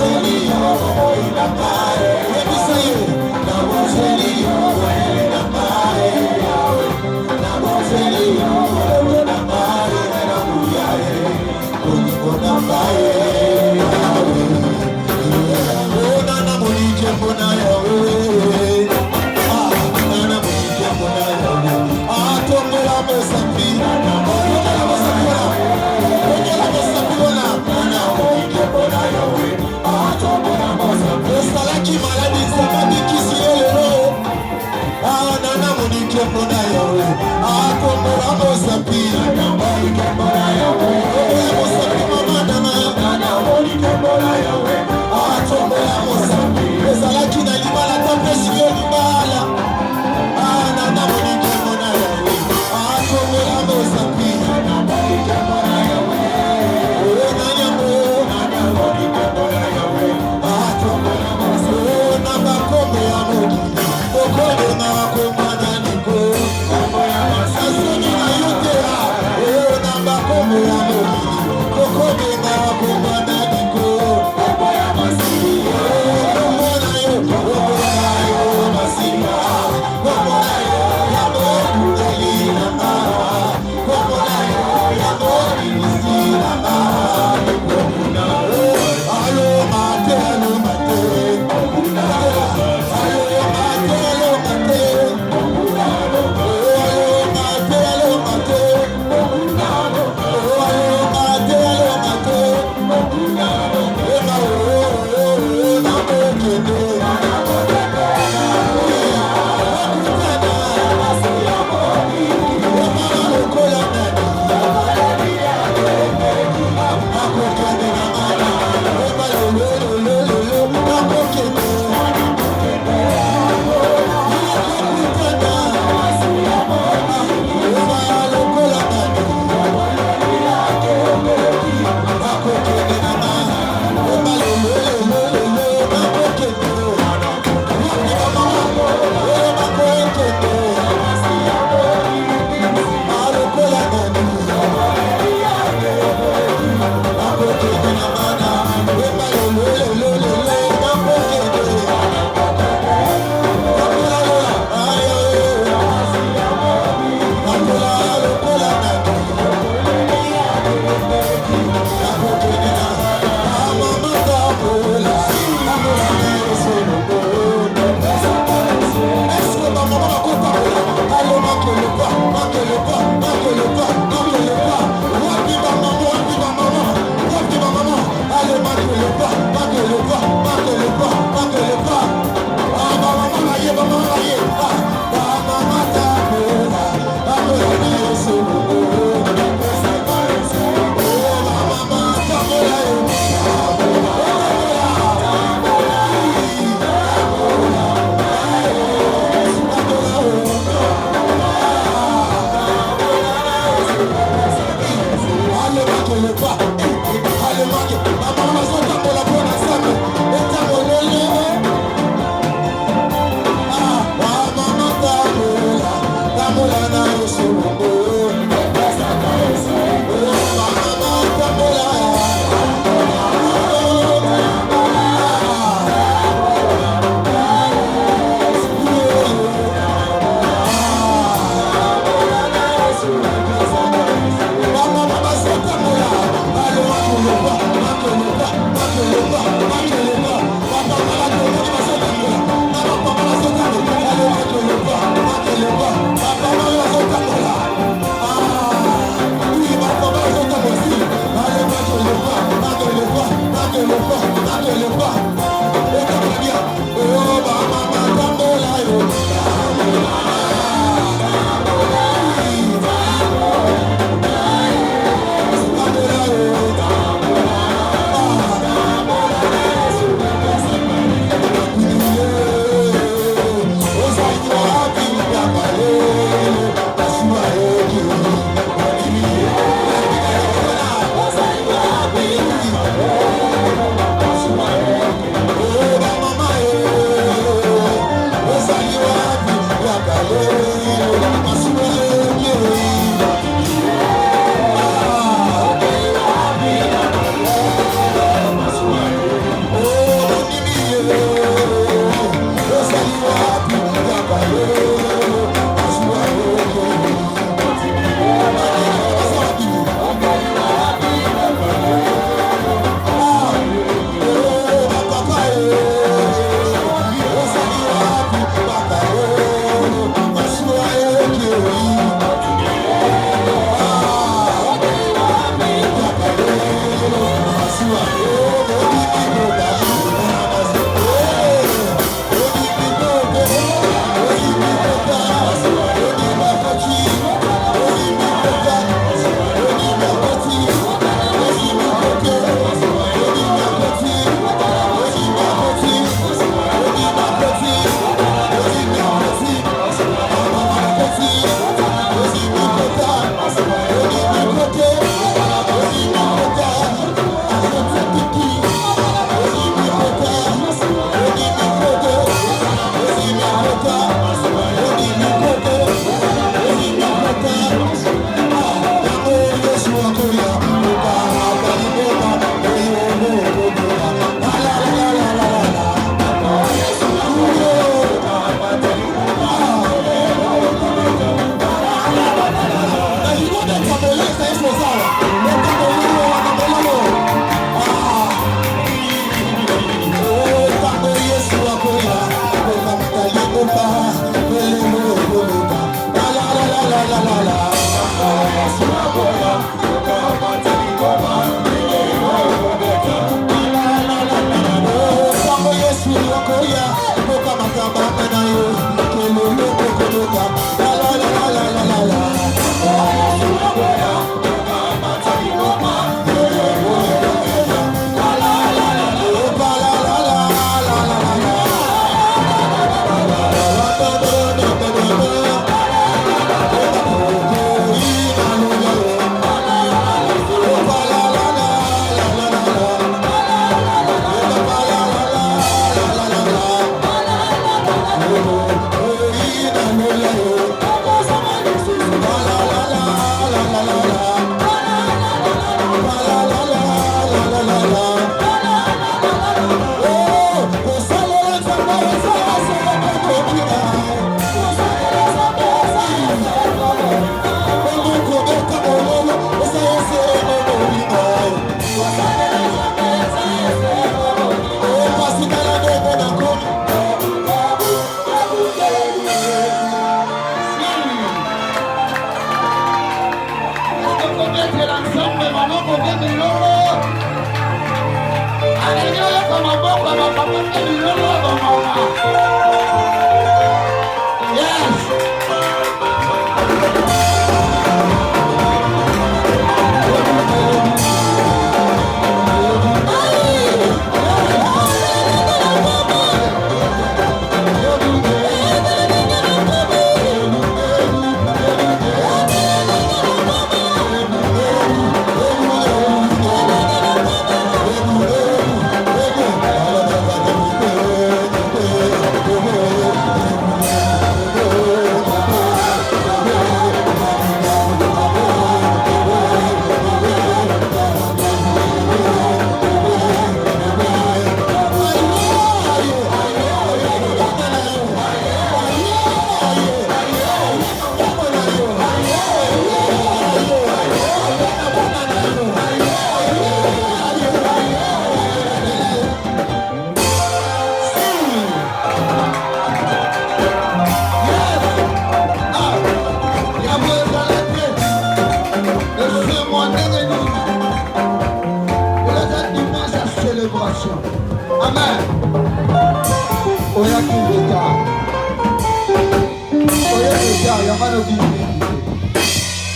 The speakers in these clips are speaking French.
Allez,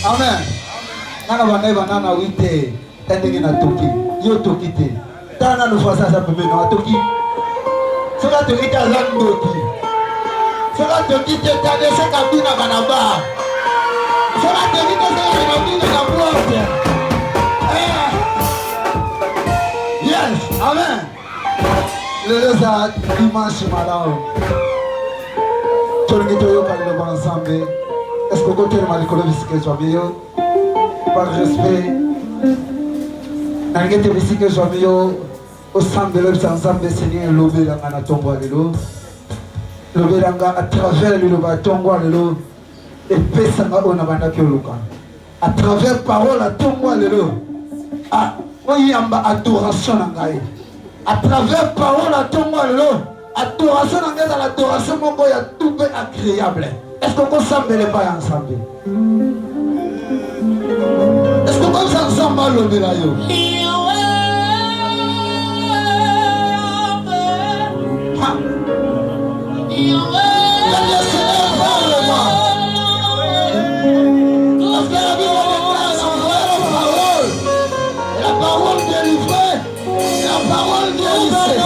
Amen. Nana baneba nana wite endenge na toki. Yo toki te. Tana no fasa sa peme no toki. Saka toki ta zandoki. Saka toki te tade saka bina banaba. Saka toki te saka bina na bloque. Yes. Amen. Le ça dimanche malao. Tolongi toyo kalilo ba ensemble. Est-ce que côté de Malikolo Bisque soit mieux? Par respect, Nangete Bisque soit mieux au centre de l'œuvre ensemble, Seigneur, l'obé dans la tombe à l'élo. L'obé à travers le tombe à l'élo, et Pessanga on a bandaké loka. À travers parole à tombe à l'élo. Ah, oui, en bas adoration nangaï. À travers parole à tombe à l'élo, adoration nangaï dans l'adoration, mon boy a tout fait agréable. Est-ce qu'on s'ensemble n'est pas ensemble? Est-ce qu'on s'ensemble le bélayo? La parole délivrée, la parole guérissée.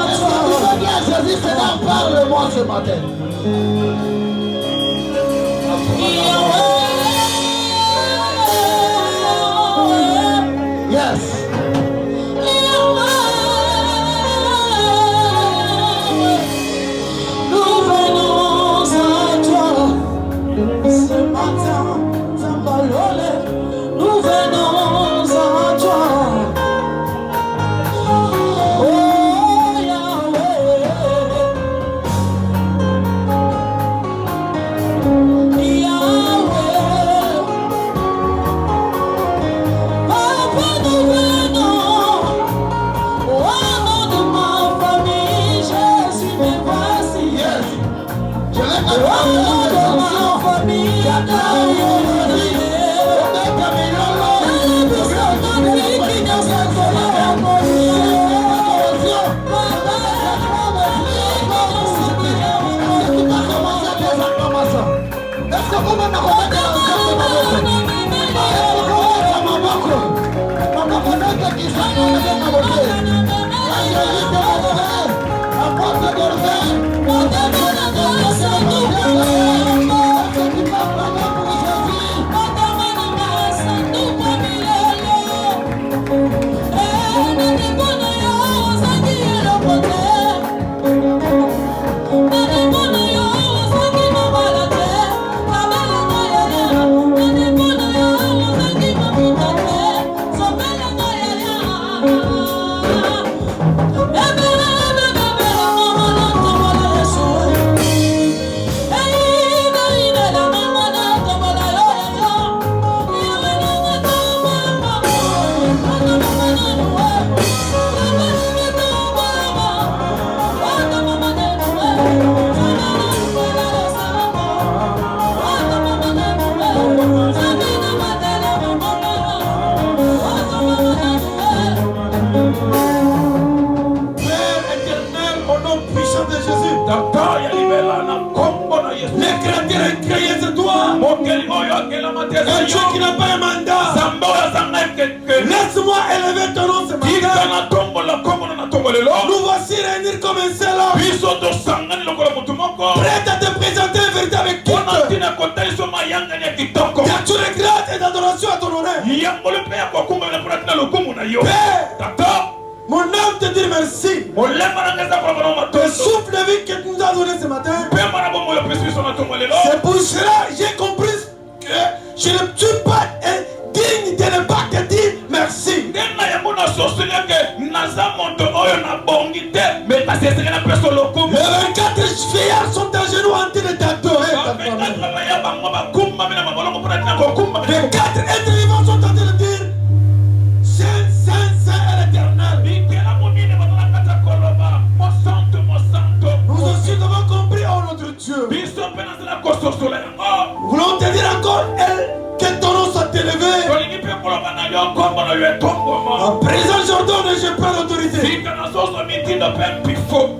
Est-ce que tu veux bien Jésus, Seigneur, parle-moi ce matin. Yes. Nous venons à toi ce matin, Zambalole. Nous venons à toi. Oh Yahweh. Un Dieu qui n'a pas un mandat. Laisse-moi élever ton nom ce matin. Nous voici réunis comme un seul homme. Prêt à te présenter un véritable culte. D'action de grâce et d'adoration à ton honneur. Père, mon âme te dit merci. Le souffle de vie que tu nous as donné ce matin. C'est pour cela que j'ai compris que je ne suis pas digne de ne pas te dire merci. Les 24 vieillards sont à genoux en train de t'adorer. Les 4 êtres vivants sont en train de dire Saint, Saint, Saint est l'Éternel. Nous aussi avons compris, oh notre Dieu. Voulons te dire encore que ton nom soit élevé. En présent, j'ordonne et je prends l'autorité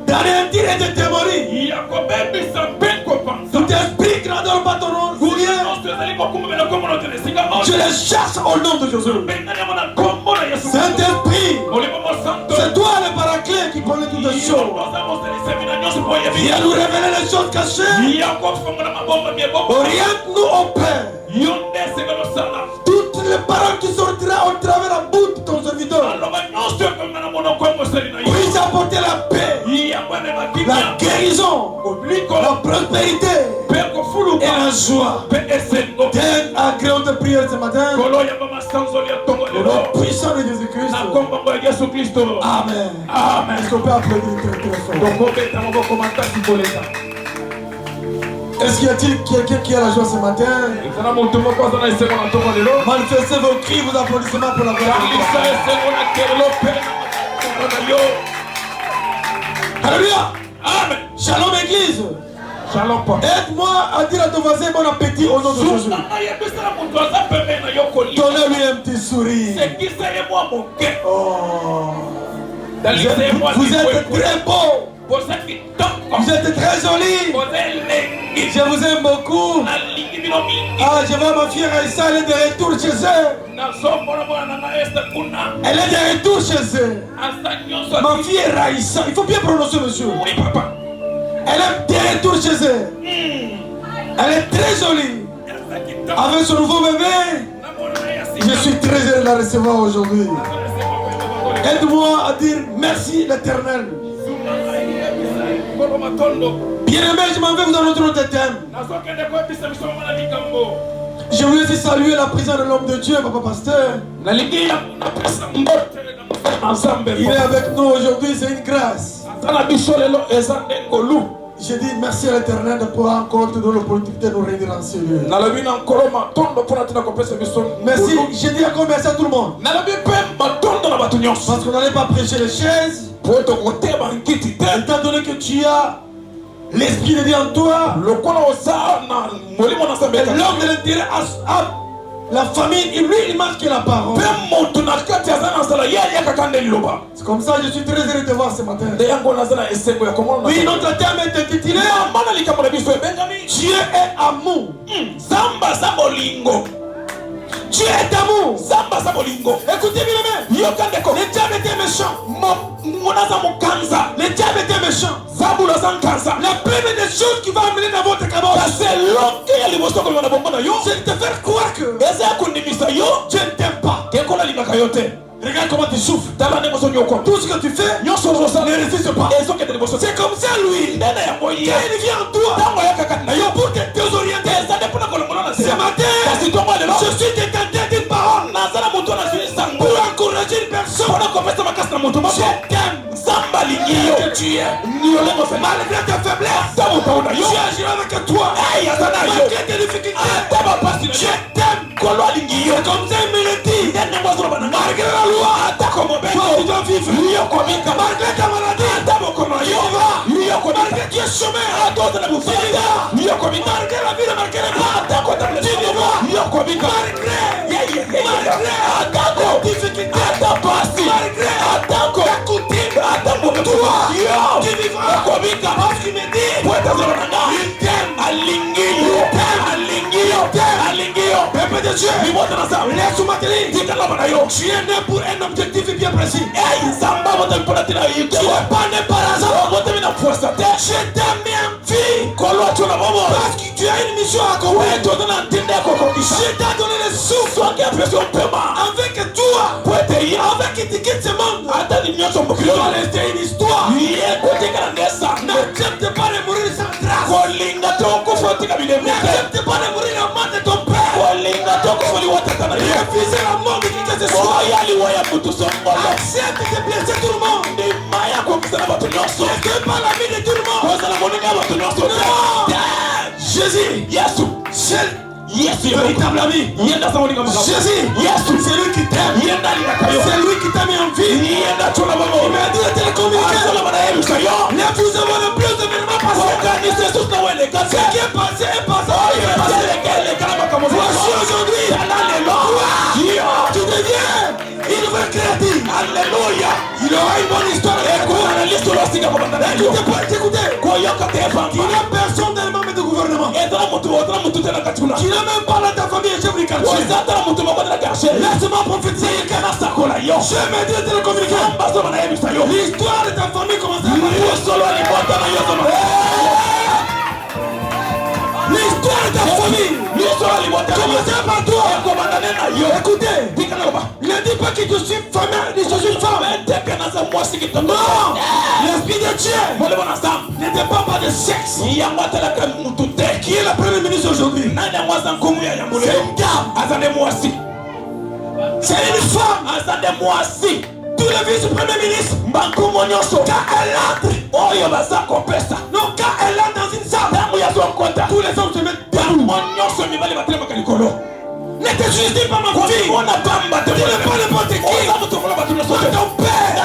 d'anéantir et de démolir tout esprit qui n'adore pas ton nom. Je les chasse au nom de Jésus. Saint-Esprit, c'est toi le paraclet qui connaît toutes les choses. Viens nous révéler les choses cachées. Oriente-nous au Père. Toutes les paroles qui sortiront au travers la bouche de ton serviteur puissent apporter la paix, la guérison, la prospérité et la joie. Viens agréant de prière ce matin. Au nom puissant de Jésus-Christ. Amen. Amen. Est-ce qu'on peut applaudir très fort? Est-ce qu'il y a-t-il quelqu'un qui a la joie ce matin? Manifestez vos cris, vos applaudissements pour la gloire de Dieu. Alléluia. Amen. Shalom Église. Shalom. Aide-moi à dire à ton voisin bon appétit au nom de Jésus. Donnez-lui un petit sourire. Oh. Vous êtes très beau. Vous êtes très joli. Je vous aime beaucoup. Ah, je vois ma fille Raïssa, elle est de retour chez elle. Elle est de retour chez elle. Ma fille est Raïssa. Il faut bien prononcer, monsieur. Oui, papa. Elle est de retour chez elle. Elle est très jolie. Avec son nouveau bébé. Je suis très heureux de la recevoir aujourd'hui. Aide-moi à dire merci l'Éternel. Bien-aimé, je m'en vais vous annoncer notre thème. Je voulais aussi saluer la présence de l'homme de Dieu, papa pasteur. Il est avec nous aujourd'hui, c'est une grâce. Je dis merci à l'Éternel de pouvoir encore te donner l'opportunité de nous réunir en ce lieu. Merci, je dis encore merci à tout le monde. Parce qu'on n'allait pas prêcher les chaises. Étant donné que tu as l'Esprit de Dieu en toi, l'homme de l'intérieur a la famille, lui il marque la parole. C'est comme ça que je suis très heureux de te voir ce matin. Oui, notre thème est intitulé Dieu est amour. Dieu est amour. Écoutez bien, le diable était méchant. Le diable était méchant. La première des choses qui va amener dans votre caboche, c'est de te faire croire que Dieu ne t'aime pas. Regarde comment tu souffres. Tout ce que tu fais ne résiste pas. C'est comme ça lui. Quand il vient en toi pour te désorienter, ce matin je suis détenté d'une parole pour encourager une personne. Je t'aime. Que tu es malgré tes faiblesses, tu agis avec toi malgré tes difficultés. Je t'aime. C'est comme ça il me le dit. Malgré la loi, toi tu dois vivre. Malgré ta maladie, malgré tes chemins, malgré la vie de malgré les malgré tes difficultés, malgré ta coutume, toi tu vivras. Parce qu'il me dit il t'aime. de Dieu. Laisse-moi te dire. Tu es né pour un objectif bien précis. Tu n'es pas né par hasard. Je t'ai mis en vie. Parce que tu as une mission à accomplir. Je t'ai donné les sous. Avec toi. Avec étiquette ce monde. Tu dois rester une histoire. N'accepte pas de mourir sans trace. N'accepte pas de mourir en main de ton père. Refusez la mort de qui que ce soit. Accepte de blesser tout le monde. Ne fais pas l'ami de tout le monde. Non. Jésus. Seul. Véritable ami. Jésus. C'est lui qui t'aime. C'est lui qui t'a mis en vie. Il m'a dit de télécommuniquer. Ne vous avez le plus d'événements passés. Ce qui est passé est passé. Voici aujourd'hui. Tu deviens une vraie créative. Alléluia. Il aura une bonne histoire. Écoutez. Il n'y a personne dans les membres du gouvernement. Qui n'a même pas dans ta famille chef du quartier. Laisse-moi prophétiser. Je me dis de télécommuniquer. L'histoire de ta famille commence à parler. L'histoire de ta famille commence par toi. Écoutez, ne dis pas que je suis femme, je suis femme. Non, l'esprit de Dieu ne dépend pas de sexe. Qui est le premier ministre aujourd'hui? C'est une dame. C'est une femme. Tous les vice-premiers ministres, quand elle entre, non, quand elle entre dans une salle, tous les hommes se mettent debout. Ne te juge pas ma fille. Tu n'es pas n'importe qui. Ton père.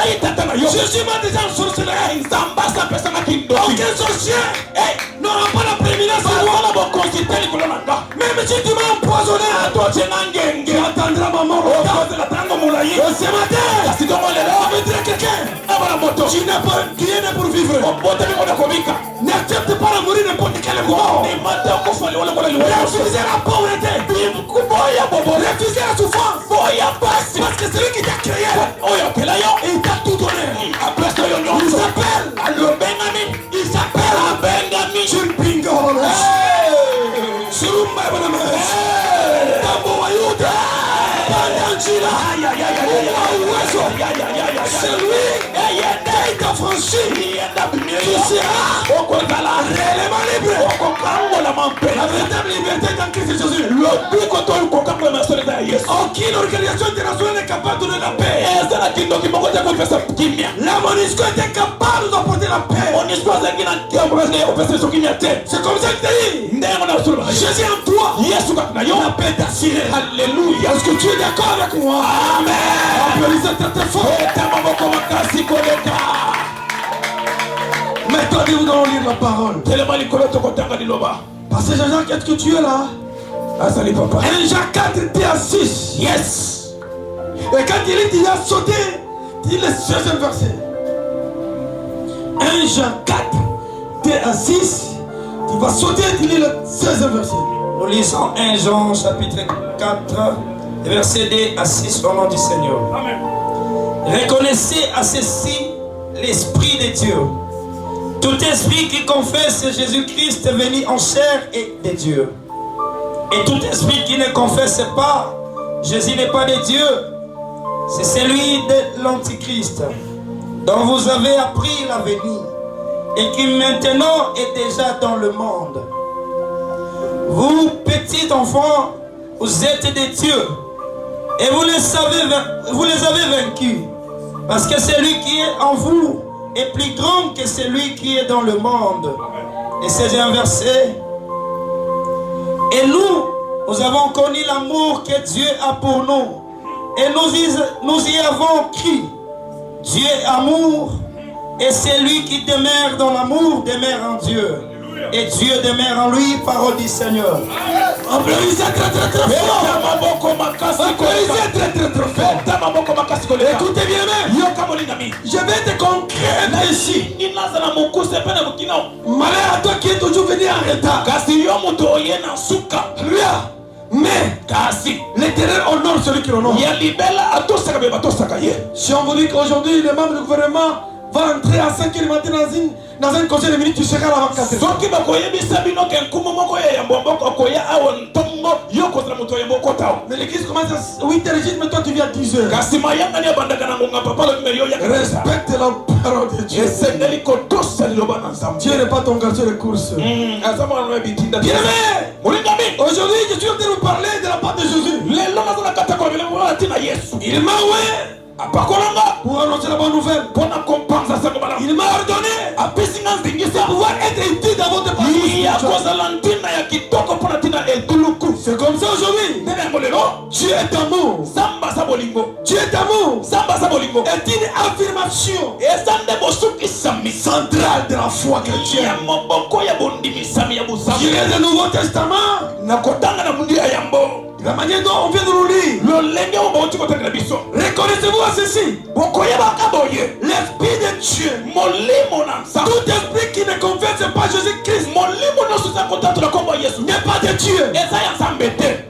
Jésus m'a déjà en sorcellerie. Aucun sorcier n'aura pas la prééminence sur moi. Même si tu m'as empoisonné, tu attendras ma mort. Ce matin, ça veut dire quelqu'un. Tu es né pour vivre. N'accepte pas de mourir n'importe quel moment. Refusez la pauvreté. Refusez la souffrance. Parce que c'est lui qui t'a créé. Il t'a tout donné. Il s'appelle Chimpinga. Surumba Boname. Tambo Wayuda. Pandanjila. C'est lui qui t'a franchi. Tu seras réellement libre. La véritable liberté dans Christ Jésus. Aucune organisation internationale n'est capable de donner la paix. La MONUSCO est incapable d'apporter la paix. C'est comme ça que tu dit. Jésus en toi. La paix est assurée. Alléluia. Est-ce que tu es d'accord avec moi? Amen. Applaudissez très fort. Maintenant, nous allons lire la parole. Parce que Jean, qu'est-ce que tu es là? 1 Jean 4, T à 6. Yes. Et quand il a sauté, il est le 16e verset. 1 Jean 4, T à 6. Tu vas sauter, il est le 16e verset. Nous lisons 1 Jean chapitre 4, verset 2 à 6 au nom du Seigneur. Amen. Reconnaissez à ceci l'Esprit de Dieu. Tout esprit qui confesse Jésus-Christ est venu en chair est de Dieu. Et tout esprit qui ne confesse pas Jésus n'est pas de Dieu. C'est celui de l'Antichrist dont vous avez appris l'avenir et qui maintenant est déjà dans le monde. Vous, petits enfants, vous êtes des dieux et vous les avez vaincus parce que celui qui est en vous est plus grand que celui qui est dans le monde. Et c'est un verset. Et nous avons connu l'amour que Dieu a pour nous. Et nous y avons cru. Dieu est amour. Et celui qui demeure dans l'amour demeure en Dieu. Et Dieu demeure en lui, parole du Seigneur. Applaudissez très très fort. Applaudissez très très fort. Écoutez bien, je vais te concrétiser ici. Malheur à toi qui est toujours venu en retard. Alléluia. Mais kasi l'Éternel honore celui qui l'honore. ya libela atosaka be batosaka ye. Si on vous dit qu'aujourd'hui les membres du gouvernement vont entrer à 5h du matin dans un conseil de minutes, tu seras là avant 4h. soki bakoyebisa bino ke nkumu moko ya yambo moko koya awo ntongo yo kozala moto yambo kotao. Mais l'église commence à 8h juste, mais toi tu viens à 10h. kasi mayanga ni abandaka na ngonga papa lo mbeli yo ya Respecte la parole de Dieu. esengeli kotosa liloba na nzambe. Dieu n'est pas ton garçon de course. azama na bitinda Bien-aimé, molingami aujourd'hui je suis en train de vous parler de la part de Jésus. lelo nazala kata ko bele mo tina yesu Il m'a oué apakolanga pour annoncer la bonne nouvelle. pona compensation ko bala Il m'a ordonné apesi nga nzingisa pouvoir être utile dans votre parcours ya spirituel. kozala ntina ya kitoko mpona tina etuluku. C'est comme ça aujourd'hui. ndenge yango lelo Dieu est amour. zamba za bolingo Dieu est amour. zamba za bolingo Est une affirmation eza nde bosukisami centrale de la foi chrétienne. ya moboko ya bondimisami ya Dieu bozambe est le Nouveau Testament. na kotanga na mundu ya yambo La manière dont on vient de nous lire. lolenge oyo bauti kotangela biso Reconnaissez-vous à ceci. bokoyebaka boye L'Esprit de Dieu. molimo na nzambe Tout esprit qui ne confesse pas Jésus-Christ molimo nyonso eza kotatula nkombo ya yesu n'est pas de Dieu. eza ya nzambe te.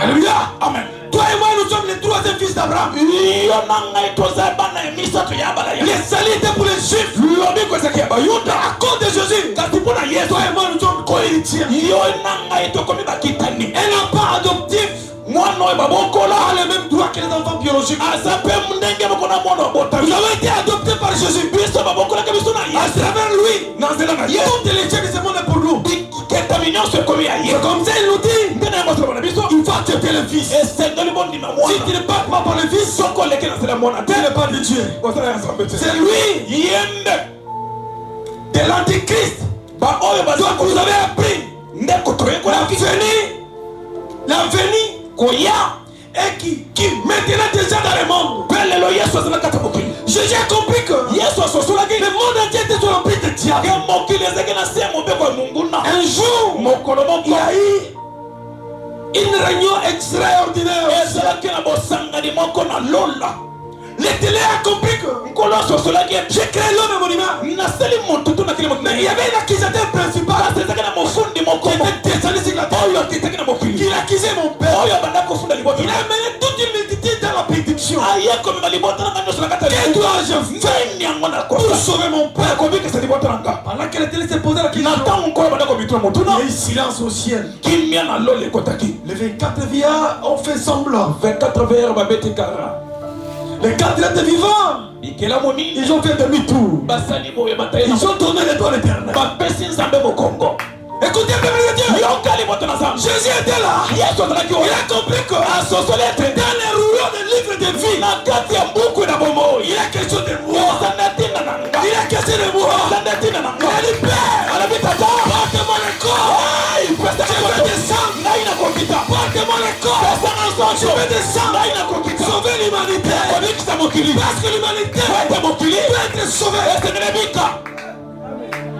Alléluia. Amen. Toi et moi, nous sommes les troisième fils d'Abraham. yo na ngai toza bana ya misato ya bana ya Les salut était pour les Juifs. lobi kozaki ya bayuda À cause de Jésus. kasi mpona yesu Toi et moi, nous sommes co-héritiers. yo na ngai tokomi bakitani Un enfant adoptif mwana oyo babokola a le même droit que les enfants biologiques. aza mpe ndenge moko na mwana Nous obotami avons été adoptés par Jésus. biso babokolaka biso na À yesu travers lui, na nzela na ye toutes les choses de ce monde est pour nous. biketami nyonso ekomi ya ye C'est comme ça, il nous dit, nde na yango soloba na biso il faut accepter le Fils. esengeli bondima Si mwana tu ne passes pas par le Fils, soko oleki na nzela mwana te tu n'es pas de Dieu. kozala ya nzambe te C'est lui, ye nde de l'Antichrist. baoyo baza Donc vous avez appris ndeko toyekolaki l'avenir koya et qui maintenant déjà dans le monde. mpe lelo yesu azala kati ya mokili Jésus a compris que yesu asosolaki le monde entier était sur l'emprise de diable. ke mokili ezalaki na se ya mobeko ya monguna Un jour, mokolo il y moko a eu une réunion extraordinaire. ezalaki na bosangani moko na lola L'Éternel a compris que nkolo asosolaki j'ai créé l'homme et mon image. nasali motu to nakili Mais il y avait un accusateur principal kasi ezalaki na mofundi moko qui était descendu sur la terre, oyo akitaki na mokili qui accusait mon père. oyo abanda kofunda liboto Il a mené toute une multitude dans la prédiction. aye komema liboto nanga nyonso na kati ya Que dois-je faire nzeni yango na pour kosa sauver mon père? akobikisa liboto nanga Pendant que l'Éternel s'est posé la question, na ntango nkolo abanda komituna il y motuna a eu silence au ciel. kimia na lola ekotaki Les 24 vieillards ont fait semblant. 24 vers babeti kara Les 4 êtres vivants, bikelamu mingi ils ont fait demi-tour. basali boye bataye Ils ont tourné les doigts l'éternel. bapesi nzambe mokongo Écoutez, peuple de Dieu. yoka liboto na nzambe Jésus était là. yesu azalaki Il oyo a compris que asosoli ete dans les rouleaux de livres de vie, na kati ya buku na bomoi il y a quelque chose de moi. eza nde ntina na nga Il y a quelque chose de moi. eza nde ntina na Il a nga dit, Père, alobi tata porte-moi le corps. Je vais descendre. ngai nakokita Porte-moi le corps. pesanga Je nzonso vais descendre. ngai nakokita Sauver l'humanité. kobikisa mokili Parce que l'humanité ete mokili peut être sauvée. esengeli bika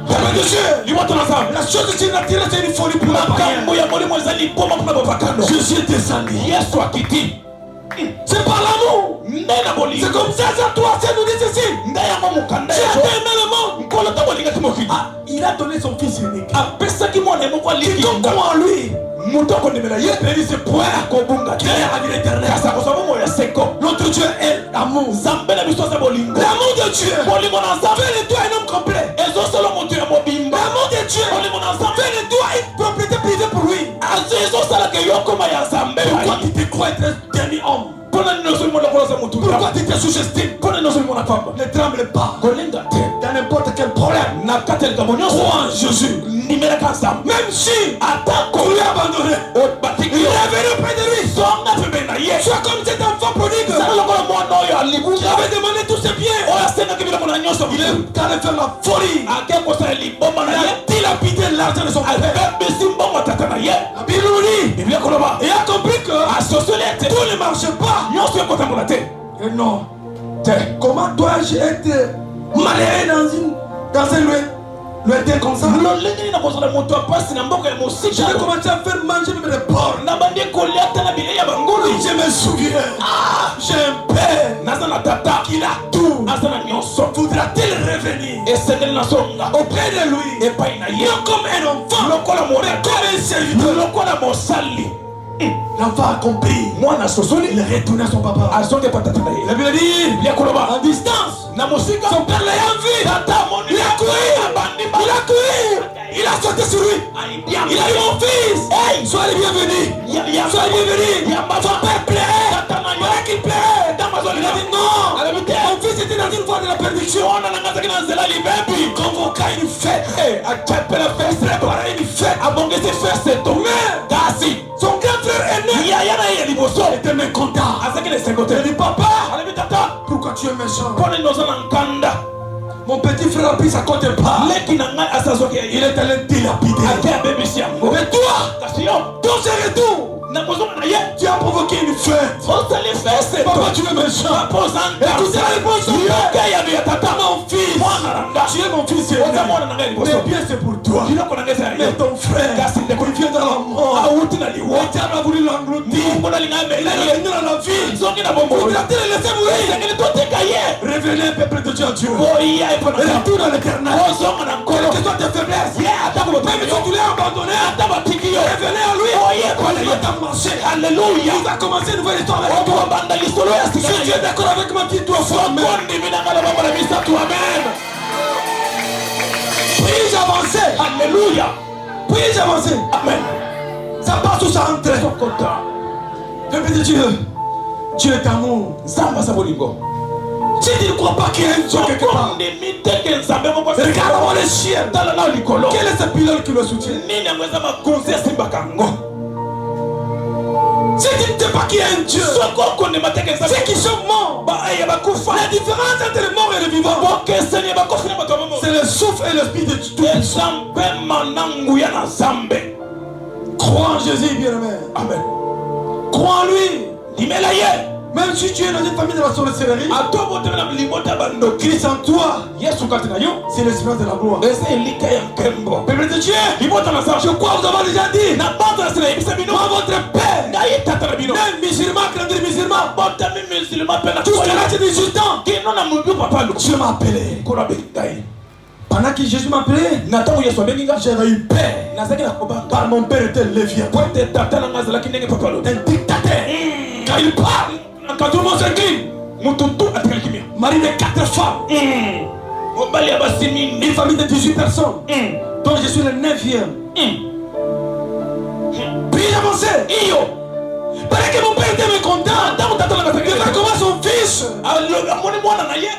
Peuple de Dieu. liboto na nzambe La chose surnaturelle, c'est une folie pour la païenne. makambo ya molimo eza liboma mpona bavakano Jésus est descendu. yesu akiti C'est par l'amour. nde na C'est bolingo comme ça, ça toi, c'est nous dit ceci. nde yango mokanda Dieu a yeso aimé le monde. nkolo ntango alingaki mokili Ah, il a donné son fils unique. apesaki mwana ye moko aliki Quiconque croit en lui moto akondimela ye périt ce point. kobunga te Créé la vie éternelle. kasi akozwa bomoi ya seko Notre Dieu est l'amour. nzambe na biso aza bolingo L'amour de Dieu bolingo na nzambe fait de toi un homme complet. ezosala moto ya mobimba L'amour de Dieu bolingo na nzambe fait de toi une propriété privée pour lui. ezosalaka yo koma ya nzambe Pourquoi tu te crois être un dernier homme? mpona nini ozomona kolosa motu Pourquoi tu te sous-estimes? mpona nini ozomona pamba Ne tremble pas. kolenga te Dans n'importe quel problème, na kati ya likambo nyonso crois en Jésus. ndimelaka nzambe Même si atako tu l'as abandonné, batiki il yo est venu près de lui. songa pembeni na ye Sois comme cet enfant prodigue sala lokola mwana oyo qui alibuka avait demandé tous ses biens. oyo asengaki biloko na nyonso Il est allé faire la folie. ake kosala liboma Il na ye a dilapidé l'argent de son père. abebisi mbongo tata na ye La Bible nous dit, biblia koloba il a compris que asosoli ete tout ne marche pas. nyonso ekotambola te Et non. Comment dois-je être malheureux dans un lointain comme ça? lolenge nini nakozala moto ya pasi na mboka ya Je mosika vais commencer à faire manger même les porcs. nabandi kolia te na bilei ya bangulu Je me souviens. J'ai un père naza na tata qui a tout. aza na nyonso Voudra-t-il revenir esengeli nazonga auprès de lui? epai na ye Non comme un enfant, lokola mais moreka comme un serviteur. lokola mosali L'enfant a compris. mwana sosoli Il est retourné à son papa. azonge patata na La ye Bible dit, ya koloba en distance, na mosika son père l'ayant vu, tata moni il a couru, il a couru, il a sauté sur lui. Il a dit, mon fils, hey, sois le bienvenu, sois le bienvenu. Son père plairait, voilà qu'il plairait. Il a dit non, mon fils était dans une voie de la perdition. Convoqua une fête, préparer une fête, mais son grand frère aîné était mécontent. Il dit, papa, pourquoi tu es méchant? Mon petit frère a pris sa côte de part. Il est allé dilapider. Mais toi, ton retour, tu as provoqué une fête. Papa, tu es méchant. Écoutez la réponse de Dieu. Mon fils, tu es mon fils aîné. Mais bien c'est pour toi. Mais ton frère, il vient dans la mort. Et tu as voulu l'engloutir. Il est revenu dans la vie. Voudra-t-il le laisser mourir? Revenez, peuple de Dieu à Dieu. Retourne à l'éternel. Quelles que soient tes faiblesses, même si tu l'as abandonné, revenez à lui. Il va t'amarcher. Alléluia. Il va commencer une nouvelle histoire avec toi. Si tu es d'accord avec moi, dis-toi amen. Puis-je avancer? Alléluia. Puis-je avancer? Amen. Ça passe ou ça entre? Peuple de Dieu, Dieu est amour. Zamba sabolingo. Si tu ne crois pas qu'il y a un Dieu quelque part, regarde-moi les chiens. Quel est ce pilote qui le soutient? Si tu ne sais pas qu'il y a un Dieu, c'est qu'ils sont morts. La différence entre le mort et le vivant, c'est le souffle et l'esprit de Dieu. Crois en Jésus, bien-aimé. Amen. Crois en lui. Même si tu es dans une famille de la sorcellerie, Christ en toi, c'est l'espérance de la gloire. Peuple de Dieu, je crois que vous avez déjà dit, moi votre père, même musulman, clandre musulman, jusqu'à l'âge de 18 ans, Dieu m'a appelé. Pendant que Jésus m'a appelé, j'avais eu peur. Par mon père était Lévien, un dictateur. Quand il parle, quand tout le monde s'incline, mari de 4 femmes, une famille de 18 personnes, dont je suis le 9e. Puis avancé. Parce que mon père était mécontent. Il va comment son fils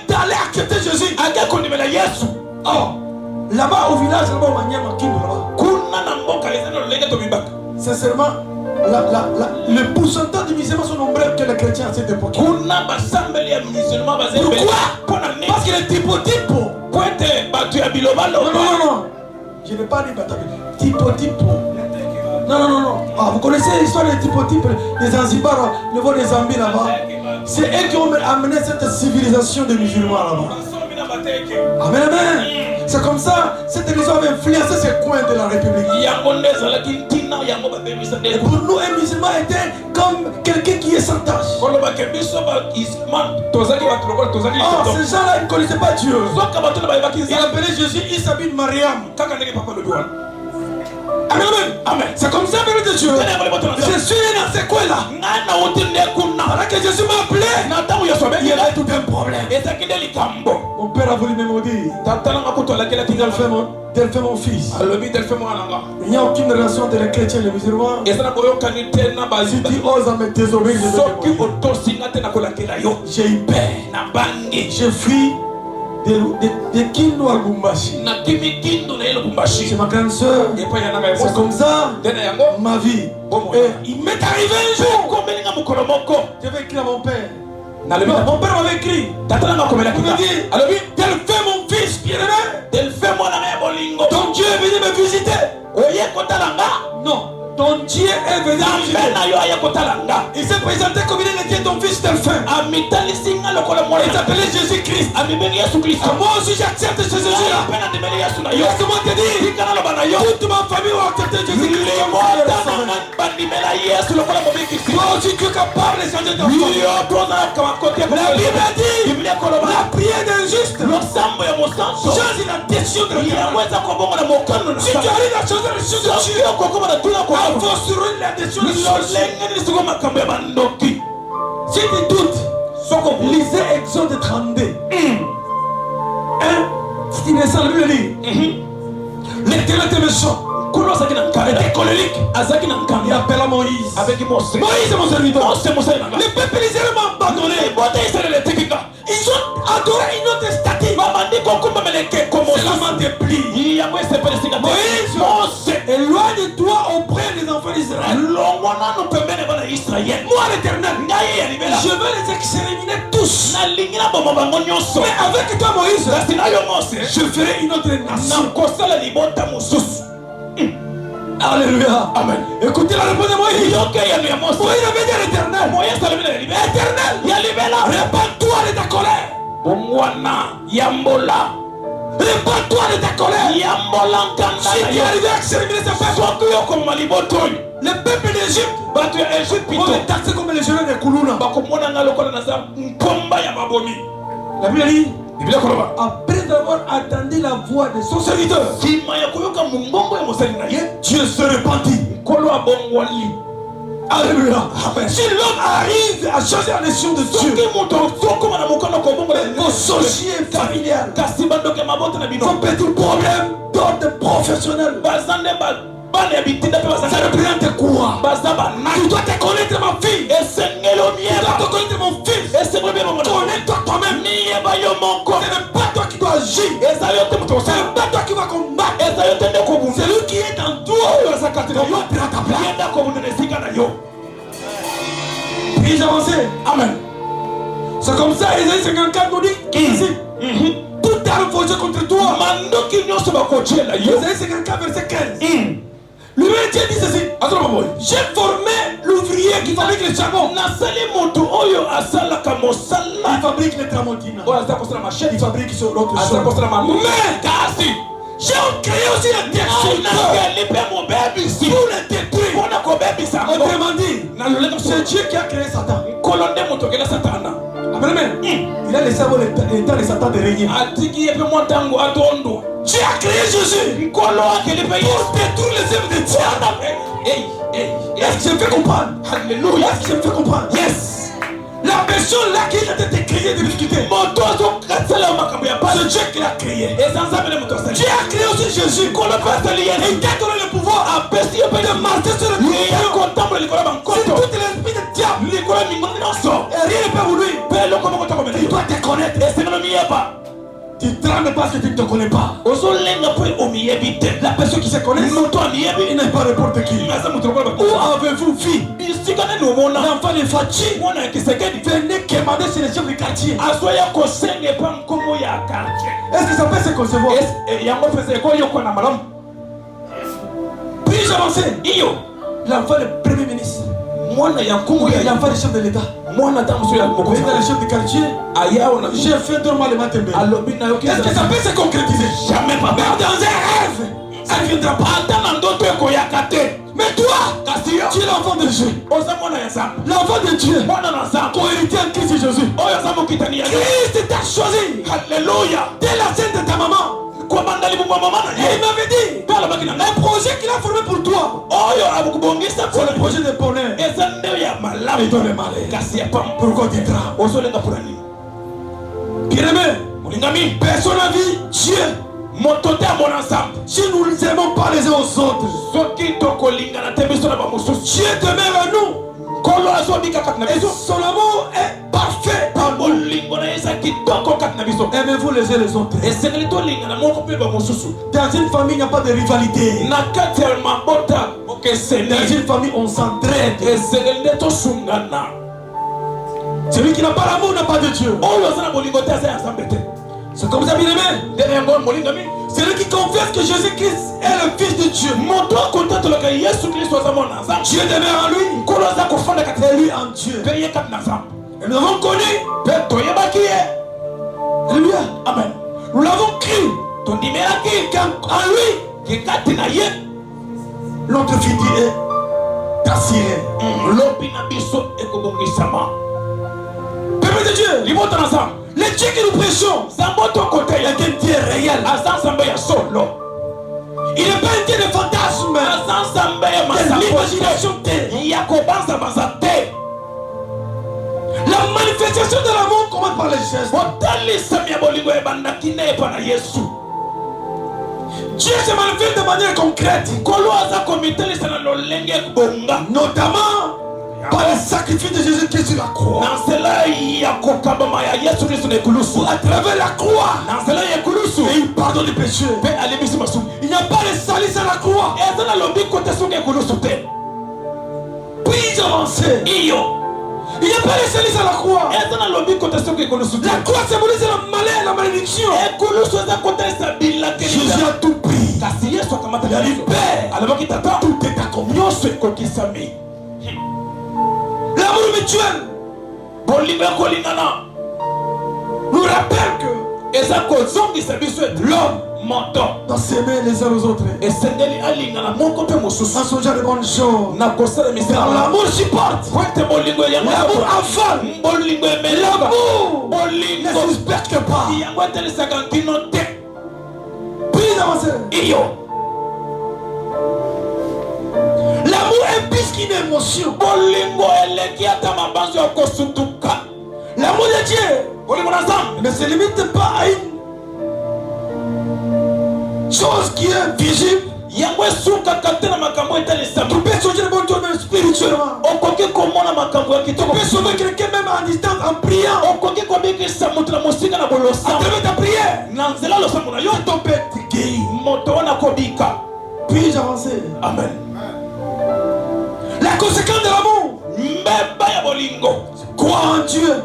d'aller accepter Jésus. Oh, là-bas au village, là-bas au Maniama, là-bas. Sincèrement, le pourcentage de musulmans sont nombreux que les chrétiens à cette époque. Pourquoi? Parce qu'il est typo. Non. Je n'ai pas dit typo. Non. Ah, vous connaissez l'histoire des typo, les Zanzibar, le vol des Zambie là-bas. C'est eux qui ont amené cette civilisation des musulmans là-bas. Amen. C'est comme ça, cette religion avait influencé ces coins de la République. Et pour nous, un musulman était comme quelqu'un qui est sans tâche. Oh, ces gens-là, ils ne connaissaient pas Dieu. Ils appelaient Jésus, il s'appelle Mariam. Amen. C'est comme ça, peuple de Dieu. Je suis né dans ces coins-là. Alors que Jésus m'a appelé, il y avait tout un problème. Mon père a voulu me maudire. Tel fait mon fils. Il n'y a aucune relation entre les chrétiens et les musulmans. Si tu oses à me désobéir, j'ai eu peur. J'ai fui de Kindu à Lubumbashi. C'est ma grande soeur. C'est comme ça ma vie. Et il m'est arrivé un jour. Je vais écrire à mon père. Non, mon père m'avait écrit. Il m'a dit, tel fait mon fils bien-aimé. Ton Dieu est venu me visiter. Non, ton Dieu est venu me visiter. Il s'est présenté comme il était ton fils tel fait. Il s'appelait Jésus-Christ. Moi aussi j'accepte ce Jésus-là. Laisse-moi te dire, toute ma famille va accepter Jésus-Christ. Toi aussi tu es capable de changer ta famille. La Bible dit, la prière d'un juste change la décision de l'autre. Si tu arrives à changer les choses de Dieu, il faut sur la décision de Dieu. Si tu doutes, lisez Exode 32. Si tu descends, le Bible dit, l'Éternel était méchant. Il était colérique. Il appela Moïse. Moïse est mon serviteur. Les peuples israéliens m'ont abandonné. Ils ont adoré une autre statue. C'est la main des plis. Moïse, éloigne-toi auprès des enfants d'Israël. Moi l'Éternel, je veux les exterminer tous. Mais avec toi Moïse, je ferai une autre nation. Alléluia. Amen. Écoutez la réponse de Moïse. Moïse avait dit à l'Éternel, Éternel, répands-toi de ta colère. Répands-toi de ta colère. Si tu arrives à exterminer ce peuple, le peuple d'Égypte vont les taxer comme les jeunes de Koulouna. La Bible dit, après avoir entendu la voix de son serviteur, Dieu se repentit. Alléluia. Si l'homme arrive à changer la nation de Dieu, vos sociétés familiales, vos petits problèmes d'ordre professionnel, ça représente quoi? Tu dois te connaître ma fille. Tu dois te connaître mon fils. Connais-toi toi-même. Ce n'est pas toi qui dois agir. Ce n'est pas toi qui vas combattre. C'est lui qui est en toi. Prends ta place. Puis-je avancer? Amen. C'est comme ça, Isaïe 54 nous dit ici. Toute arme forgée contre toi. Isaïe 54 verset 15. Lui-même Dieu dit ceci. J'ai formé l'ouvrier qui fabrique le charbon. Il fabrique les tramontines. Il fabrique sur l'autre chose. Mais j'ai créé aussi un destructeur pour le détruire. Autrement dit, c'est Dieu qui a créé Satan. Amen. Il a laissé avoir l'état de Satan de régner. Dieu a créé Jésus pour détruire les œuvres de Dieu. Est-ce que je me fais comprendre? Alléluia. Est-ce que je me fais comprendre? Yes. La personne là qui a été créée de discuter, c'est Dieu qui l'a créé. Dieu a créé aussi Jésus. Et il t'a donné le pouvoir de marcher sur le trône. Si tout l'esprit de diable et rien ne peut vous lui, tu dois te connaître. Tu trembles parce que tu ne te connais pas. La personne qui se connaît, il n'est pas n'importe qui. Où avez-vous vu l'enfant de Fachi venait commander chez les chefs du quartier? Est-ce que ça peut se concevoir? Puis-je avancer? L'enfant du premier ministre, l'enfant du chef de l'État, dans le chef du quartier, j'ai fait dormir le matin. Est-ce que ça peut se concrétiser? Jamais pas. Même dans un rêve, ça ne viendra pas. Mais toi, tu es l'enfant de Dieu. L'enfant de Dieu. Co-héritier en Christ Jésus. Christ t'a choisi. Alléluia. Dès la scène de ta maman. Et il m'avait dit, un projet qu'il a formé pour toi, c'est le projet de bonheur. Et toi le malheur. Pourquoi tu trembles? Bien-aimé, personne n'a vu Dieu. Si nous ne nous aimons pas les uns aux autres, Dieu demeure à nous. Et son amour est parfait. Aimez-vous les uns les autres. Dans une famille, il n'y a pas de rivalité. Dans une famille, on s'entraide. Celui qui n'a pas l'amour n'a pas de Dieu. C'est comme ça, bien-aimé. Celui qui confesse que Jésus-Christ est le Fils de Dieu. Dieu demeure en lui. Et lui en Dieu. Et nous avons connu. Alléluia. Amen. Nous l'avons cru. En lui, notre futur est assuré. Peuple de Dieu, les dieux que nous prêchons, il y a un Dieu réel. Il n'est pas un Dieu de fantasme, de l'imagination. La manifestation de l'amour commence par les gestes. Dieu se manifeste de manière concrète, notamment par le sacrifice de Jésus-Christ sur la croix. À travers la croix, et il pardonne les péchés. Il n'y a pas de salis à la croix. Puis avancer. Il n'y a pas de salis à la croix. La croix symbolise le malheur, la malédiction. Jésus a tout pris. Il a libéré. Tout est accompli. L'amour mutuel nous rappelle que l'homme doit s'aimer les uns aux autres. En songeant de bonnes choses. Car l'amour supporte. L'amour avale. L'amour ne suspecte pas. Puis avancer. L'amour est plus qu'une émotion. L'amour de Dieu ne se limite pas à une chose qui est visible. Tu peux changer le bon Dieu même spirituellement. Tu peux sauver quelqu'un même en distance en priant. À travers ta prière, ton père te guérit. Puis-je avancer? Amen. La conséquence de l'amour, croire en Dieu,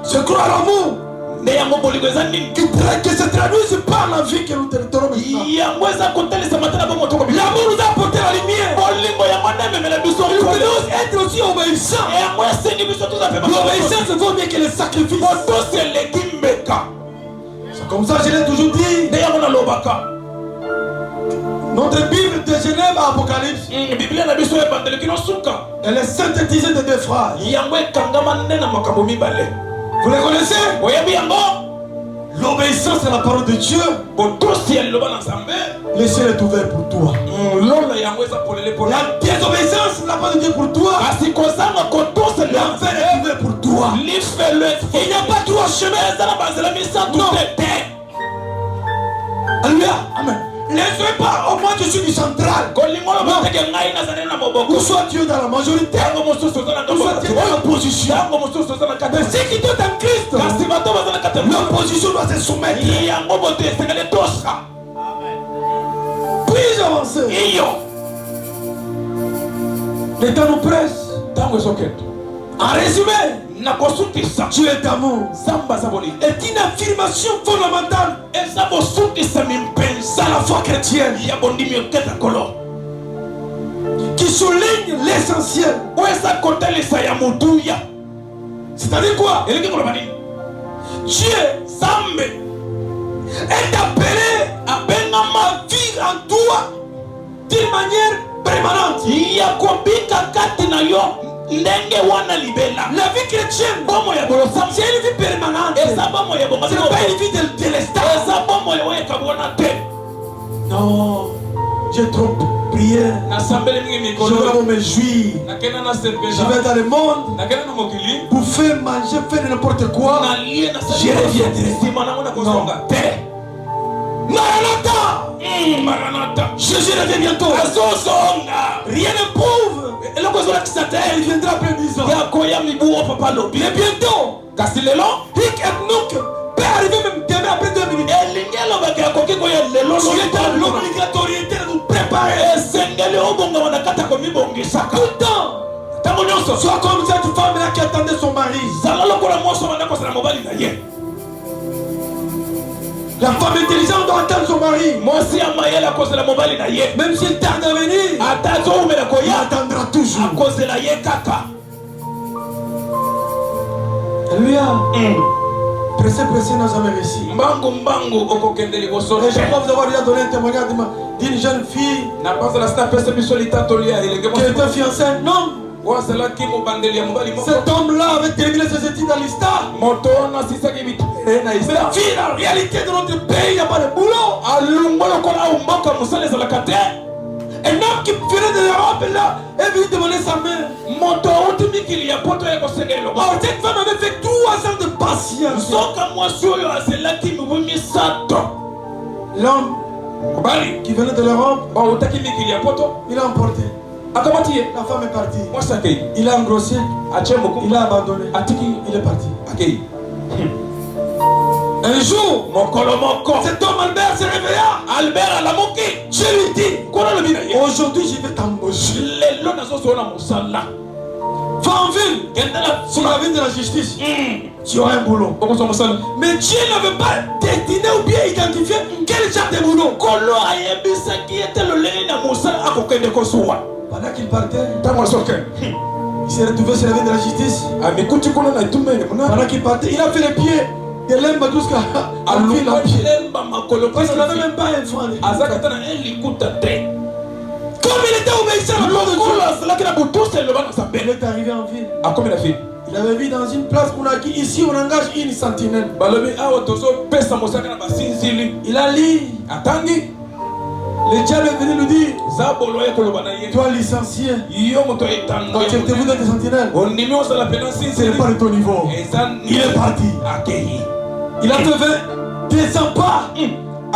se croire à l'amour, que se traduise par la vie que nous te donnons maintenant. L'amour nous a apporté la lumière. Nous devons être aussi obéissants. L'obéissance vaut mieux que le sacrifice. C'est comme ça que je l'ai toujours dit. Notre Bible de Genève à Apocalypse, elle est synthétisée de deux phrases. Vous les connaissez? L'obéissance à la parole de Dieu. Le ciel est ouvert pour toi. La désobéissance à la parole de Dieu pour toi. L'enfer est ouvert pour toi. Il n'y a pas trois chemins. Non. Alléluia. Amen. Ne soyez pas au moins je suis du central. Ou soit Dieu dans la majorité, ou soit Dieu dans l'opposition. Mais ce qui doit en Christ, l'opposition doit se soumettre. Puis-je avancer? Le temps nous presse. En résumé, Dieu est amour. Est une affirmation fondamentale dans la foi chrétienne qui souligne l'essentiel. C'est-à-dire quoi? Dieu est appelé à vivre en toi d'une manière permanente. La vie chrétienne, c'est une vie permanente. C'est pas une vie de l'estat. Non, j'ai trop prié. Je vais me réjouir. Je vais dans le monde pour faire manger, faire n'importe quoi. Je reviendrai. Non. Maranatha. Jésus revient bientôt. Rien ne prouve. Il viendra après 10 ans. Mais bientôt, Hic et Nouk peut arriver même demain après 2 minutes. L'obligatoriété de nous préparer. Tout le temps. Soit comme cette femme-là qui attendait son mari. La femme intelligente doit attendre son mari. Même s'il tarde à venir, il attendra toujours. Alléluia. Pressé, n'a jamais réussi. Mbangu okokende liboso. Et je crois vous avoir déjà donné un témoignage d'une jeune fille Na basa la sta pesa biso litatolia ilenge qui était fiancée à un homme. Wasala kimo bandeli ya mobali moko. Cet homme-là avait terminé ses études à l'ISTA. Moto na sisa ki Mais la vie, la réalité de notre pays, il n'y a pas de boulot. alungolo kona umboka musale za la kate. Un homme qui venait de l'Europe là est venu demander sa main. Moto utimikili ya poto ya kosengelo. Alors cette femme avait fait 3 ans de patience. Soka mwasi oyo azelaki mibu misato. L'homme Kubali qui venait de l'Europe, ba utaki mikili ya poto il a emporté. akamati ye. La femme est partie. Mwasi akei Il a engrossé. achemoko Il a abandonné. atiki Il est parti. akei. Un jour, Mokolo moko cet homme Albert s'est réveilla. Albert alamuki. Je lui dis, Kona lobi na ye. aujourd'hui je vais t'embaucher. Lelo nazosona musala. Va en ville. Kendela Sur la ville de la justice, tu auras un boulot. okoso musala. Mais Dieu n'avait pas destiné ou bien identifié quel genre de boulot. Kolo ayebisaki ete lolenge na musala akokende kosuwa. Pendant qu'il partait, Ntango asoke. il s'est retrouvé sur la ville de la justice. Amikuti kuna na itumele muna. Pendant qu'il partait, il a fait les pieds de l'Emba jusqu'à la ville en pied. Alulemba makolo Parce qu'il n'avait pasi. même pas un franc. Azaka na elikuta te. Comme il était obéissant à la parole de Dieu, Lokolo asalaki na butuse loba na il sabele. est arrivé en ville. Akomi na fille. Il avait vu dans une place qu'on a dit ici on engage une sentinelle. Balobi awa tozo pesa mosaka na basinzili. Il a lu. Atangi. Le diable est venu lui dire, Zabolo ye koloba na ye. toi licencié, Yo moto etanga. acceptez-vous d'être sentinelle. Ondimi osala pena Ce n'est sinzili. pas de ton niveau. Il est parti. Akei. Il a te fait, descends pas.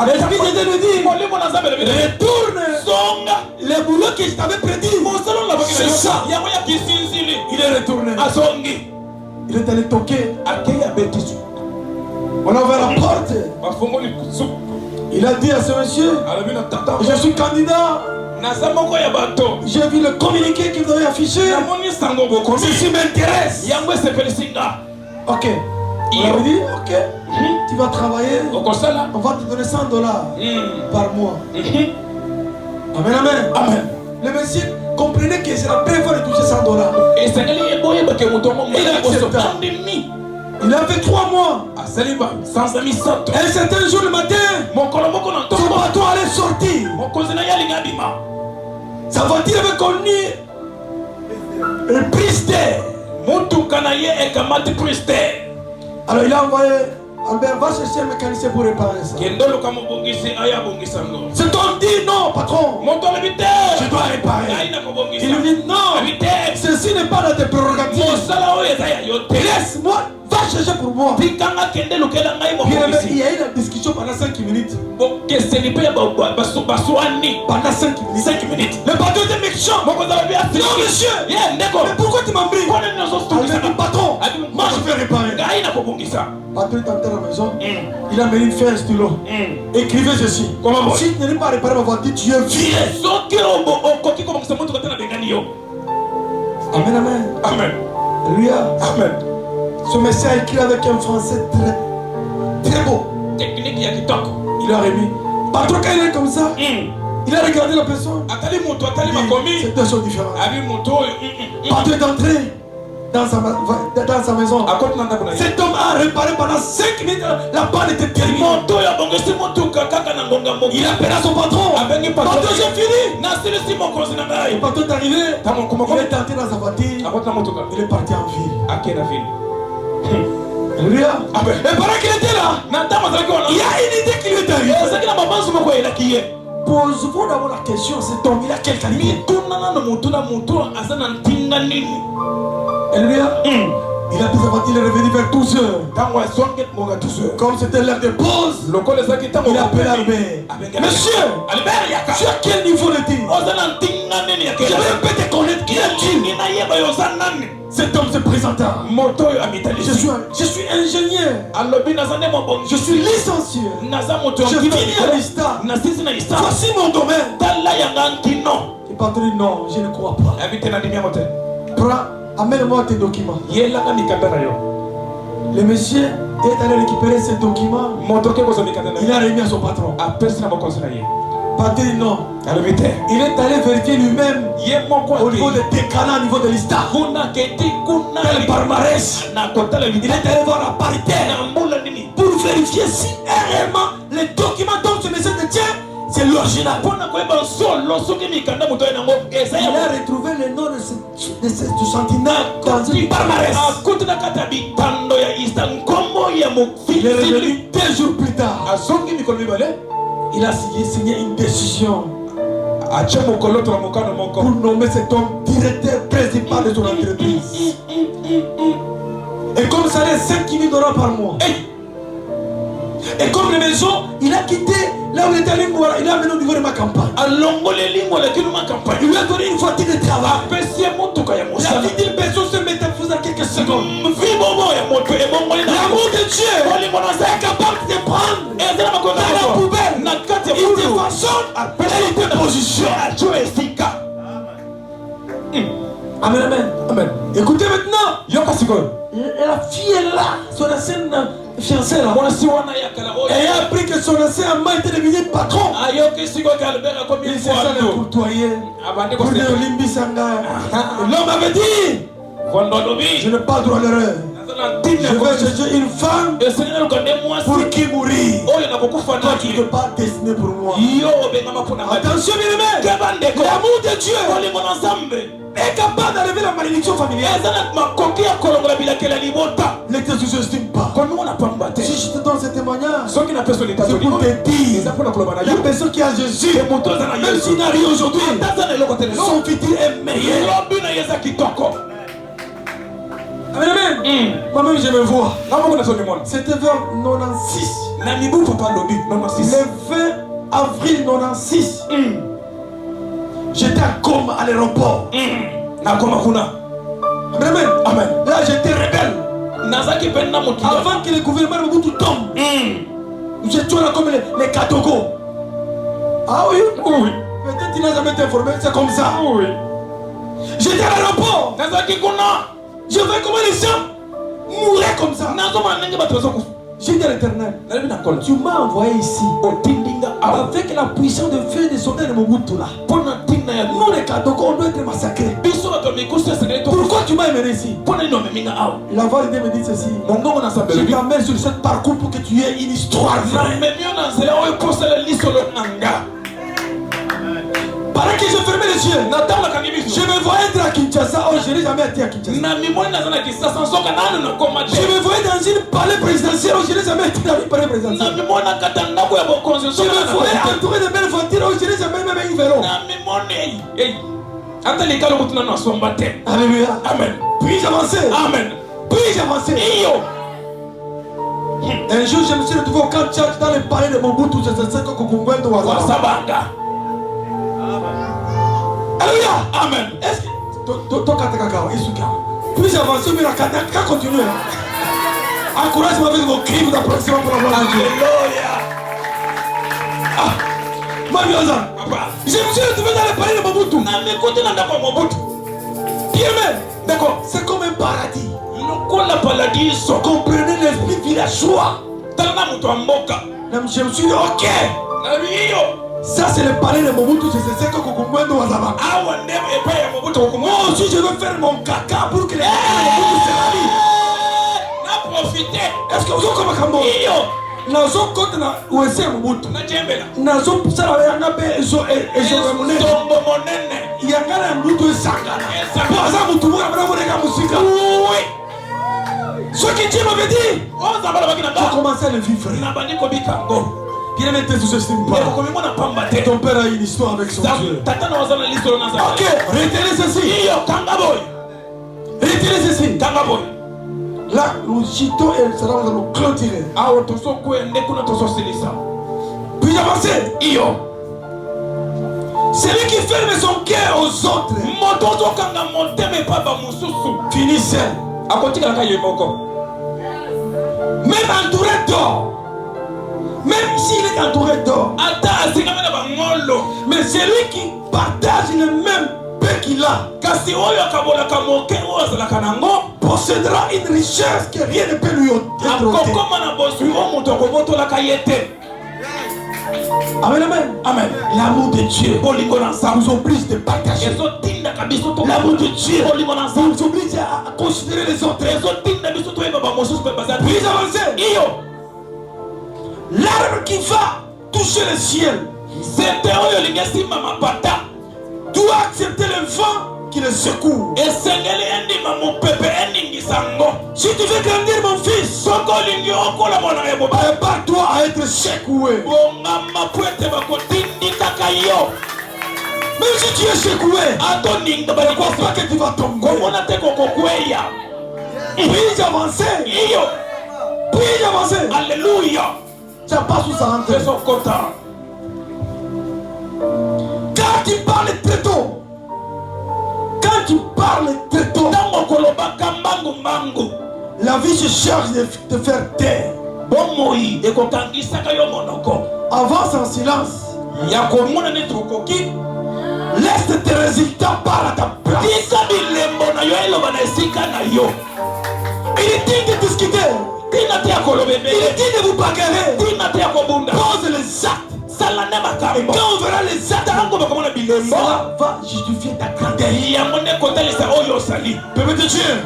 L'esprit de Dieu lui dit, Molimo na zabele bide. retourne. Songa. Le boulot que je t'avais prédit, Mosalo la bakina c'est ça. yango ya kisinzili. Il est retourné. Asongi. Il est allé toquer. Akei abetisu. On a ouvert la porte. Bafongoli suku. Il a dit à ce monsieur, Alobi na tata. je suis candidat. Naza moko ya bato. J'ai vu le communiqué que vous avez affiché. Namoni sango bokomi. Ceci m'intéresse. Yango esepelisi nga. Ok. Il a dit, ok, tu vas travailler. Okosala. On va te donner $100 par mois. Amen, amen. Amen. Le monsieur comprenait que c'est la première fois de toucher $100. Esengeli eboyebake moto mo Il accepta. andimi. Il a fait 3 mois. Asaliba sanza misato. Un certain jour le matin, Mokolo moko na son ntongo. bateau allait sortir. Mokonzi na ye alingi abima. Sa voiture avait connu le Pristère. Mutuka na ye ekamati priste. Alors il a envoyé Albert, va chercher un mécanicien pour réparer ça. Kendolo kama bongisi aya bongisa ngo. Cet homme dit non, patron. Moto alobi te. Je dois réparer. Aina kobongisa. Il lui dit non. Abi te. Ceci n'est pas dans tes prérogatives. Mosala oyo eza ya yo te. Laisse-moi, va chercher pour moi. Tikanga kende lukela ngai Bien aimé, il mobongisi. y a eu la discussion pendant 5 minutes. Bokeseli mpe ya baswani. Pendant 5 minutes. 5 minutes. Le bateau était méchant. Mokonzi alobi asili. Non, monsieur. Ye ndeko. Mais pourquoi tu m'embrouilles? Pone nozostukisa. Elle m'a dit, patron, moi je vais réparer. Ngai na kobongisa. Patron est entré à la maison. Il a mis une feuille, un stylo. Écrivez ceci. Comment bon? Si tu n'arrives pas à réparer ma voiture, tu es viré. Soki okoki kobongisa motuka te na bengani yo. Amen, amen. Amen. Alléluia. Amen. Ce monsieur a écrit avec un français très beau. Technique ya kitoko. Il a remis. Patron, quand il est comme ça, il a regardé la personne. Atali moto atali makomi. C'est deux choses différentes. Abi moto oyo. Patron est entré dans sa maison. Akoti na ndako na ye. Cet homme a réparé pendant 5 minutes. La panne était terminée. Moto oyo abongisi motuka kaka na ngonga moko. Il appela son patron. Abengi Patron, patron. j'ai fini. Nasilisi mokonzi na Le ngai. patron est arrivé. Tango Il kumoko. est entré dans sa voiture. Akoti na motuka. Il est parti en ville. Ake na ville. Alléluia. Amen. Et pendant qu'il était là, Na ntango azalaki wana. il y a une idée qui lui est arrivée. Ezalaki na mabanzu moko elaki ye. Pose-vous d'abord la question, cet homme, il a quelle qualité? Mitunana na motu na motu aza na ntinga nini. Alléluia. Il a pris sa voiture, il est revenu vers 12 heures. Ntango azongi monga tuso. Comme c'était l'heure de pause, Lokola ezalaki ntango il a appelé Albert. Abengi- Monsieur, Albert yaka. tu as quel niveau de tir? Oza na ntinga nini ya Je kela. vais un peu te connaître. Qui es-tu? Nini nayeba yo oza nani. Cet homme se présenta. Moto oyo amitali. Je suis ingénieur. alobi naza nde mobongi. Je suis licencié. naza moto Je nkino finis à l'ISTA. nasisi na isa. Voici mon domaine. tala yanga nkino. Le patron dit non, je ne crois pas. abi te na ndimi yango te. Prends, amène-moi tes documents. yelanga mikanda na yo. Le monsieur est allé récupérer ses documents. moto ke kozwa mikanda na Il yo. a remis à son patron. apesi na mokonzi na ye. Papa dit non. Il est allé vérifier lui-même au niveau des décanats, au niveau de l'histoire. Quel palmarès. Il est allé voir la parité pour vérifier si réellement les documents dont ce monsieur détient, c'est l'original. Il a retrouvé le nom de ce sentinelle dans une palmarès. Il est revenu 2 jours plus tard. Il a signé une décision pour nommer cet homme directeur principal de son entreprise. Et comme ça, les 5 000 $ par mois. Et comme les maisons, il a quitté là où il était allé voir. Il a amené au niveau de ma campagne. Il lui a donné une voiture de travail. Il a dit une personne se métamorphose en quelques secondes. L'amour de Dieu est capable de prendre dans la poubelle. Il te façonne et il te positionne. Amen, amen, amen. Écoutez maintenant. La fille est là, son ancien fiancé là. Et elle a appris que son ancien amant était devenu patron. Il s'est allé courtoyer. L'homme avait dit, je n'ai pas droit à l'erreur. Je vais chercher une femme pour qui mourir. Toi, tu ne peux pas destiner pour moi. Attention, bien aimé. L'amour de Dieu est capable d'enlever la malédiction familiale. Ne te sous-estime pas. Si je te donne ce témoignage, c'est pour te dire, la personne qui a Jésus, même s'il n'a rien aujourd'hui, son futur est meilleur. Amen. Moi-même, je me vois. C'était vers 96. Le 20 avril 96. J'étais à Goma à l'aéroport. Amen. Là, j'étais rebelle. Avant que le gouvernement de Mobutu tombe, j'étais là comme les Katogos. Ah oui? Peut-être qu'il n'a jamais été informé, c'est comme ça. J'étais à l'aéroport. Je vois comment les gens mouraient comme ça. J'ai dit à l'Éternel, tu m'as envoyé ici avec la puissance de feu des soldats de Mobutu là. Nous les Katogos, on doit être massacrés. Pourquoi tu m'as amené ici? La voix de Dieu me dit ceci. Je t'amène sur ce parcours pour que tu aies une histoire vraie. Pendant que je fermais les yeux, je me voyais être à Kinshasa. Oh, je n'ai jamais été à Kinshasa. Je me voyais dans une palais présidentiel. Oh, je n'ai jamais été dans une palais présidentiel. Je me voyais entouré de belles voitures. Oh, je n'ai jamais même eu un vélo. Alléluia. Amen. Puis-je avancer? Amen. Puis-je avancer? Un jour, je me suis retrouvé au camp Tchad dans le palais de Mobutu. C'est ça que Kukungwendo wa Zabanga. Alléluia. Amen. Est-ce que puis avancer, mais la canette continue. Encouragez-moi avec vos cris d'applaudissement pour la gloire de Dieu. Alléluia. Je me suis retrouvé dans le palais de Mobutu. Bien aimé. D'accord. C'est comme un paradis. Comprenez l'esprit villageois. Je me suis dit, ok. Ça c'est le palais de Mobutu, c'est ce que Kukungwendo wa Zabanga. Moi aussi je veux faire mon caca pour que les Mobutu se ravissent. Est-ce que vous avez comme Kambo? Nazo compte na uese Mobutu. Nazo sala yanga be ezo monene. Yanga Mobutu esangana. Baza mutu mwa bana boneka musika. Ce que Dieu m'avait dit, j'ai commencé à le vivre. Il ne te sous-estime pas. Ton père a une histoire avec son Dieu. Ok, retenez ceci. Retenez ceci. Là, nous chitons et nous allons nous clôturer. Puis avancer. Celui qui ferme son cœur aux autres finit seul. Même entouré d'or. Même s'il est entouré d'or. Mais celui qui partage le même paix qu'il a possédera une richesse que rien ne peut lui ôter. Amen, amen. Amen. L'amour de Dieu nous oblige de partager. L'amour de Dieu nous oblige à considérer les autres. Puis avancer. L'arbre qui va toucher le ciel doit accepter le vent qui le secoue. Si tu veux grandir, mon fils, prépare-toi à être secoué. Même si tu es secoué, ne crois pas que tu vas tomber. Puis avancer. Puis avancer. Alléluia. Tu n'as pas sous sa rentrée. C'est son quota. Quand tu parles très tôt, quand tu parles très tôt, la vie se charge de te faire taire. Avance en silence. Laisse tes résultats parler à ta place. Il est digne de discuter. Il est digne de vous bagarrer. Pose les actes. Et quand on verra les actes, ça va justifier ta grandeur. Peuple de Dieu,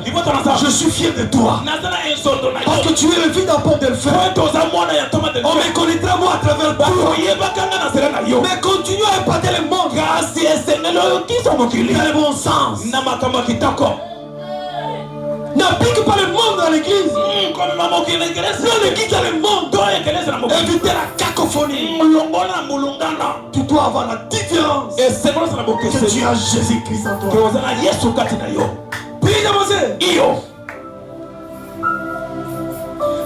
je suis fier de toi. Parce que tu es le fils d'un pont de fer. On me connaîtra moi à travers toi. Mais continue à épater le monde dans le bon sens. N'applique pas le monde dans l'église. Non, l'église dans le monde. Éviter la cacophonie. Tu dois avoir la différence. Que tu as Jésus-Christ en toi. Puis avancer.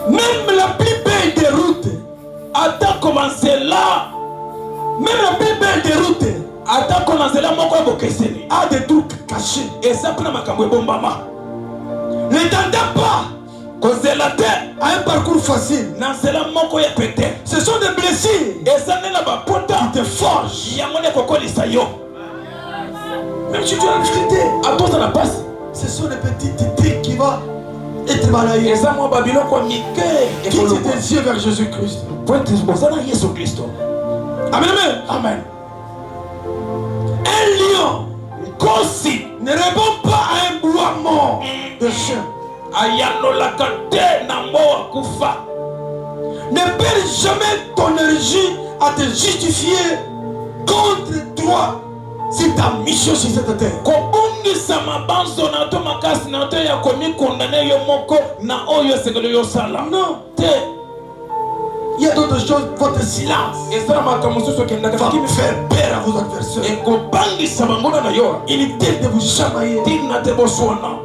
Même la plus belle des routes, même la plus belle des routes a des trucs cachés. Ne t'entends pas à un parcours facile. Ce sont des blessures qui te forgent. Même si tu as discuté, ce sont des petits trucs qui vont être balayés. Quitte tes yeux vers Jésus-Christ. Amen, amen. Amen. Un lion ne répond pas à un bois mort de chien. Ne perds jamais ton énergie à te justifier contre toi si ta mission sur cette terre. Non. Il y a d'autres choses, votre silence va faire peur à vos adversaires. Inutile de vous chamailler.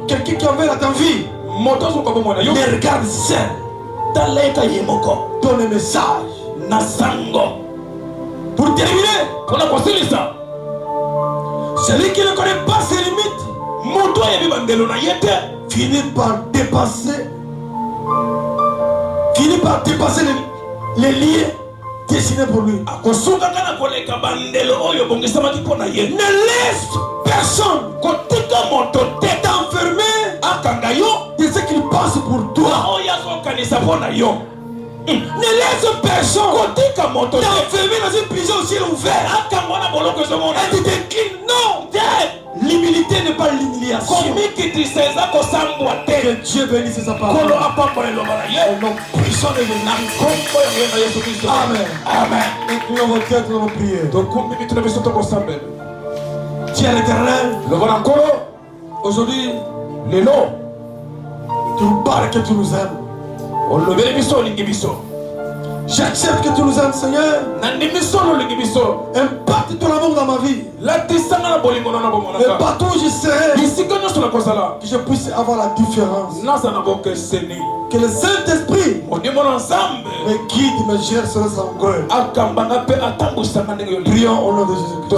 Quelqu'un qui en veut ta vie ne regarde seul. Donne un message. Pour terminer, celui qui ne connaît pas ses limites finit par dépasser les liens destinés pour lui. Ne laisse personne t'enfermer de ce qu'il pense pour toi. Ne laisse personne t'enfermer dans une prison au ciel ouvert. Et tu t'écris, non. L'humilité n'est pas l'humiliation. Que Dieu bénisse sa parole. Au nom puissant de Jésus. Amen. Amen. Inclinons vos têtes dans vos prières. Dieu l'éternel, aujourd'hui, tu nous parles que tu nous aimes. J'accepte que tu nous aimes, Seigneur. Impacte ton amour dans ma vie. Et partout où je serai, que je puisse avoir la différence. Que le Saint-Esprit me guide, me gère selon son cœur. Prions au nom de Jésus-Christ.